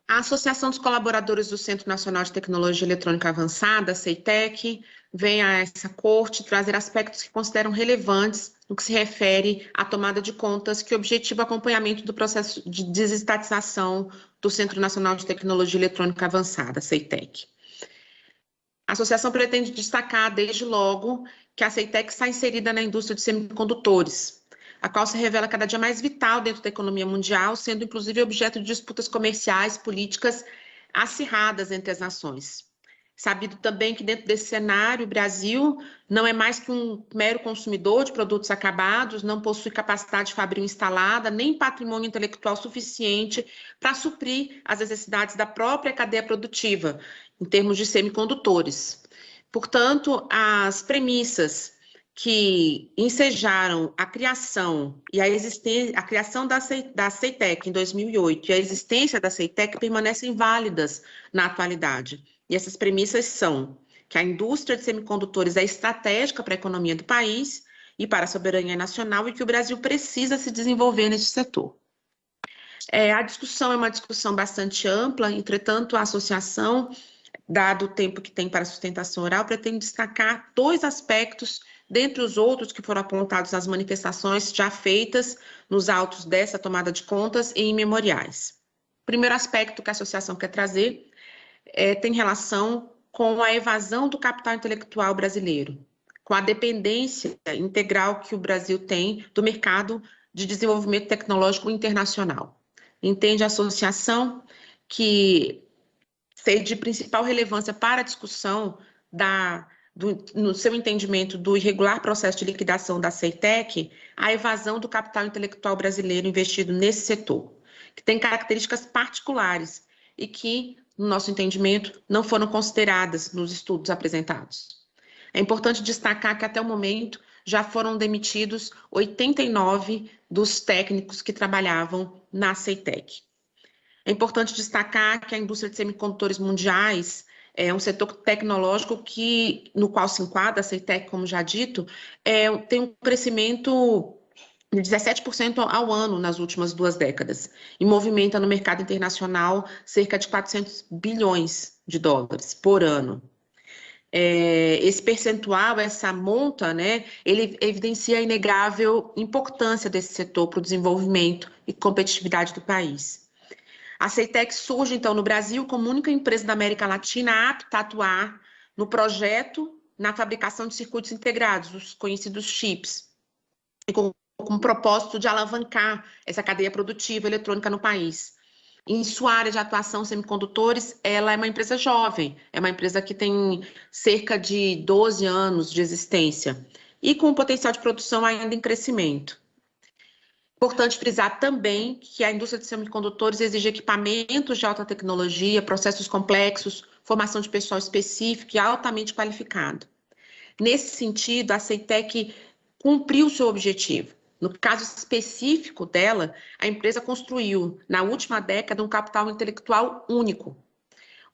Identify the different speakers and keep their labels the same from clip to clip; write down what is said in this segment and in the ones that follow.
Speaker 1: A Associação dos Colaboradores do Centro Nacional de Tecnologia Eletrônica Avançada, CEITEC, vem a essa corte trazer aspectos que consideram relevantes no que se refere à tomada de contas que objetiva o acompanhamento do processo de desestatização do Centro Nacional de Tecnologia Eletrônica Avançada, CEITEC. A associação pretende destacar, desde logo, que a CEITEC está inserida na indústria de semicondutores, a qual se revela cada dia mais vital dentro da economia mundial, sendo inclusive objeto de disputas comerciais, políticas acirradas entre as nações. Sabido também que dentro desse cenário, o Brasil não é mais que um mero consumidor de produtos acabados, não possui capacidade fabril instalada, nem patrimônio intelectual suficiente para suprir as necessidades da própria cadeia produtiva, em termos de semicondutores. Portanto, as premissas que ensejaram a criação e a criação da CEITEC em 2008 e a existência da CEITEC permanecem válidas na atualidade. E essas premissas são que a indústria de semicondutores é estratégica para a economia do país e para a soberania nacional e que o Brasil precisa se desenvolver nesse setor. A discussão é uma discussão bastante ampla, entretanto, a associação, dado o tempo que tem para sustentação oral, pretende destacar dois aspectos, dentre os outros que foram apontados nas manifestações já feitas nos autos dessa tomada de contas e em memoriais. O primeiro aspecto que a associação quer trazer tem relação com a evasão do capital intelectual brasileiro, com a dependência integral que o Brasil tem do mercado de desenvolvimento tecnológico internacional. Entende a associação que ser de principal relevância para a discussão no seu entendimento do irregular processo de liquidação da CEITEC, a evasão do capital intelectual brasileiro investido nesse setor, que tem características particulares e que, no nosso entendimento, não foram consideradas nos estudos apresentados. É importante destacar que, até o momento, já foram demitidos 89 dos técnicos que trabalhavam na CEITEC. É importante destacar que a indústria de semicondutores mundiais é um setor tecnológico no qual se enquadra a CEITEC, como já dito, tem um crescimento de 17% ao ano nas últimas 2 décadas e movimenta no mercado internacional cerca de 400 bilhões de dólares por ano. Esse percentual, essa monta, né, ele evidencia a inegável importância desse setor para o desenvolvimento e competitividade do país. A CEITEC surge, então, no Brasil como única empresa da América Latina apta a atuar no projeto, na fabricação de circuitos integrados, os conhecidos chips, e com o propósito de alavancar essa cadeia produtiva eletrônica no país. Em sua área de atuação, semicondutores, ela é uma empresa jovem, é uma empresa que tem cerca de 12 anos de existência e com um potencial de produção ainda em crescimento. Importante frisar também que a indústria de semicondutores exige equipamentos de alta tecnologia, processos complexos, formação de pessoal específico e altamente qualificado. Nesse sentido, a CEITEC cumpriu seu objetivo. No caso específico dela, a empresa construiu, na última década, um capital intelectual único.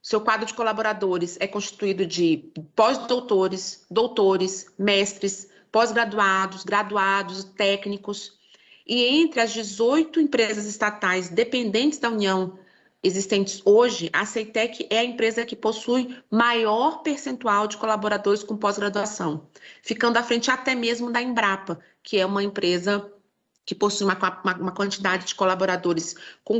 Speaker 1: Seu quadro de colaboradores é constituído de pós-doutores, doutores, mestres, pós-graduados, graduados, técnicos. E entre as 18 empresas estatais dependentes da União existentes hoje, a CEITEC é a empresa que possui maior percentual de colaboradores com pós-graduação, ficando à frente até mesmo da Embrapa, que é uma empresa que possui uma quantidade de colaboradores com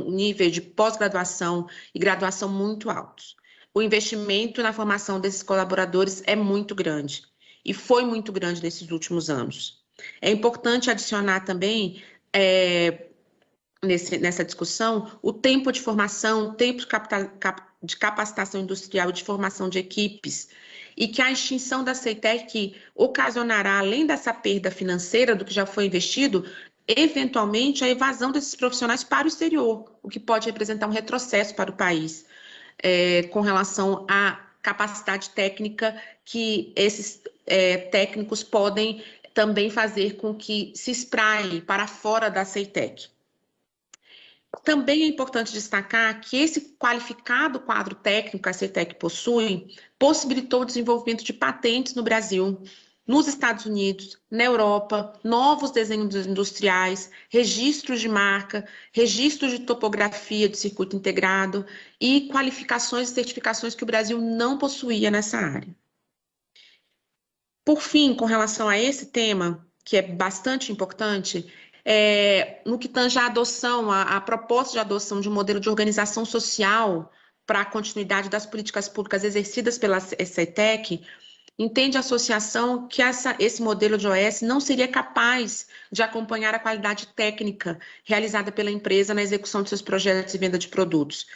Speaker 1: nível de pós-graduação e graduação muito altos. O investimento na formação desses colaboradores é muito grande, e foi muito grande nesses últimos anos. É importante adicionar também, nessa discussão, o tempo de formação, o tempo de capacitação industrial e de formação de equipes, e que a extinção da CEITEC ocasionará, além dessa perda financeira do que já foi investido, eventualmente a evasão desses profissionais para o exterior, o que pode representar um retrocesso para o país, com relação à capacidade técnica que esses técnicos podem também fazer com que se espraie para fora da CEITEC. Também é importante destacar que esse qualificado quadro técnico que a CEITEC possui possibilitou o desenvolvimento de patentes no Brasil, nos Estados Unidos, na Europa, novos desenhos industriais, registros de marca, registros de topografia de circuito integrado e qualificações e certificações que o Brasil não possuía nessa área. Por fim, com relação a esse tema, que é bastante importante, no que tange à adoção, a proposta de adoção de um modelo de organização social para a continuidade das políticas públicas exercidas pela CETEC, entende a associação que esse modelo de OS não seria capaz de acompanhar a qualidade técnica realizada pela empresa na execução de seus projetos e venda de produtos,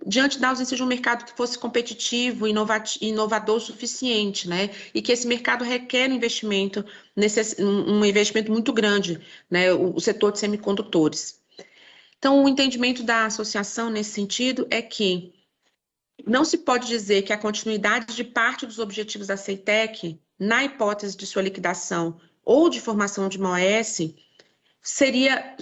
Speaker 1: diante da ausência de um mercado que fosse competitivo e inovador o suficiente, né? E que esse mercado requer um investimento muito grande, né? O setor de semicondutores. Então, o entendimento da associação nesse sentido é que não se pode dizer que a continuidade de parte dos objetivos da CETEC, na hipótese de sua liquidação ou de formação de uma OS, seria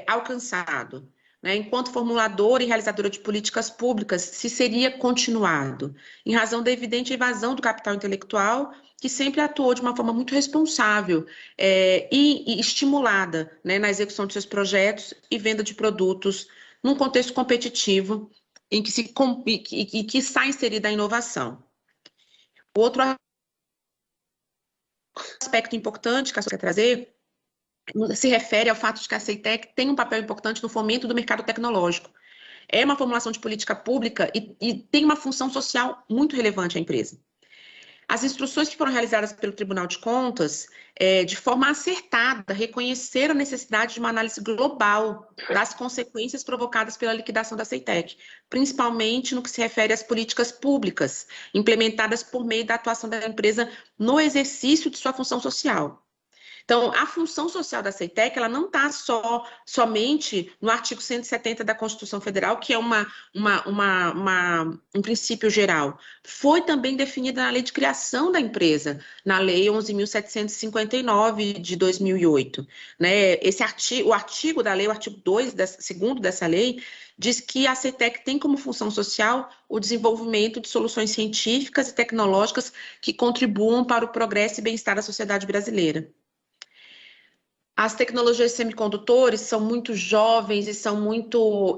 Speaker 1: alcançado, né, enquanto formuladora e realizadora de políticas públicas, se seria continuado, em razão da evidente evasão do capital intelectual, que sempre atuou de uma forma muito responsável e estimulada, né, na execução de seus projetos e venda de produtos num contexto competitivo em que está inserida a inovação. O outro aspecto importante que eu quero trazer se refere ao fato de que a CETEC tem um papel importante no fomento do mercado tecnológico. É uma formulação de política pública e tem uma função social muito relevante à empresa. As instruções que foram realizadas pelo Tribunal de Contas, de forma acertada, reconheceram a necessidade de uma análise global das consequências provocadas pela liquidação da CETEC, principalmente no que se refere às políticas públicas implementadas por meio da atuação da empresa no exercício de sua função social. Então, a função social da CETEC, ela não está somente no artigo 170 da Constituição Federal, que é um princípio geral. Foi também definida na lei de criação da empresa, na lei 11.759 de 2008. Né? O artigo da lei, o artigo 2º dessa lei, diz que a CETEC tem como função social o desenvolvimento de soluções científicas e tecnológicas que contribuam para o progresso e bem-estar da sociedade brasileira. As tecnologias de semicondutores são muito jovens e são muito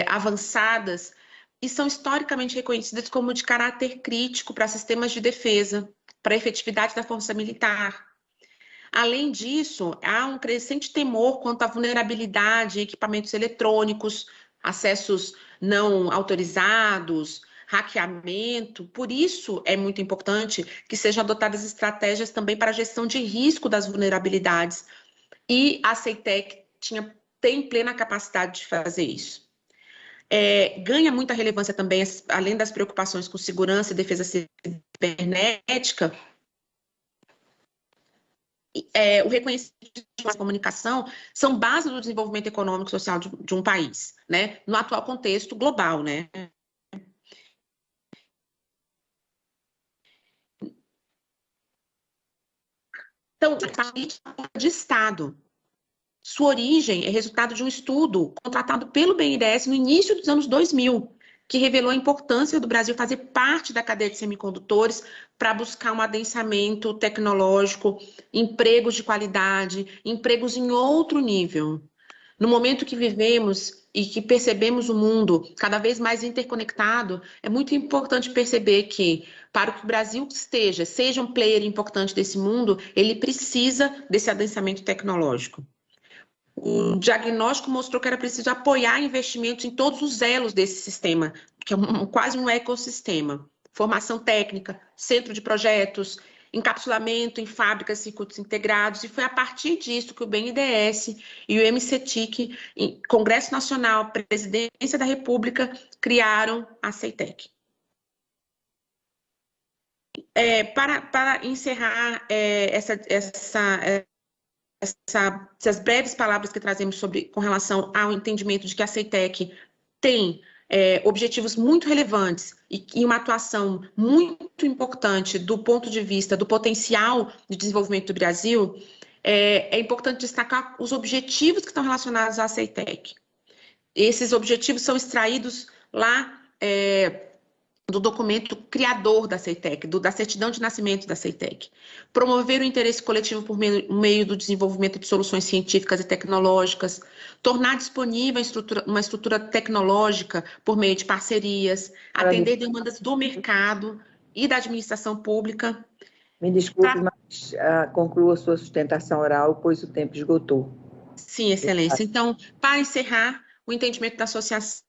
Speaker 1: avançadas e são historicamente reconhecidas como de caráter crítico para sistemas de defesa, para a efetividade da força militar. Além disso, há um crescente temor quanto à vulnerabilidade em equipamentos eletrônicos, acessos não autorizados, hackeamento. Por isso, é muito importante que sejam adotadas estratégias também para a gestão de risco das vulnerabilidades. E a CETEC tem plena capacidade de fazer isso. Ganha muita relevância também, além das preocupações com segurança e defesa cibernética, o reconhecimento de comunicação são base do desenvolvimento econômico e social de um país, né? No atual contexto global, né? Então, a política de Estado. Sua origem é resultado de um estudo contratado pelo BNDES no início dos anos 2000, que revelou a importância do Brasil fazer parte da cadeia de semicondutores para buscar um adensamento tecnológico, empregos de qualidade, empregos em outro nível. No momento que vivemos e que percebemos o mundo cada vez mais interconectado, é muito importante perceber que, para que o Brasil seja um player importante desse mundo, ele precisa desse adensamento tecnológico. O diagnóstico mostrou que era preciso apoiar investimentos em todos os elos desse sistema, que é quase um ecossistema. Formação técnica, centro de projetos, encapsulamento em fábricas, circuitos integrados, e foi a partir disso que o BNDES e o MCTIC, Congresso Nacional, Presidência da República, criaram a CETEC. Para encerrar essas breves palavras que trazemos com relação ao entendimento de que a CETEC tem objetivos muito relevantes e uma atuação muito importante do ponto de vista do potencial de desenvolvimento do Brasil, é importante destacar os objetivos que estão relacionados à CETEC. Esses objetivos são extraídos lá do documento criador da CEITEC, da certidão de nascimento da CEITEC. Promover o interesse coletivo por meio do desenvolvimento de soluções científicas e tecnológicas, tornar disponível uma estrutura tecnológica por meio de parcerias, atender demandas do mercado e da administração pública.
Speaker 2: Me desculpe, mas conclua sua sustentação oral, pois o tempo esgotou.
Speaker 1: Sim, Excelência. Então, para encerrar, o entendimento da associação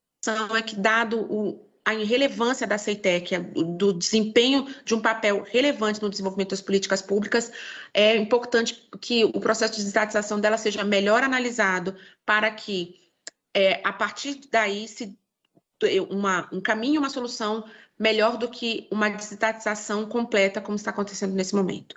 Speaker 1: é que, dado a relevância da CEITEC, do desempenho de um papel relevante no desenvolvimento das políticas públicas, é importante que o processo de desestatização dela seja melhor analisado para que, a partir daí, um caminho, uma solução melhor do que uma desestatização completa, como está acontecendo nesse momento.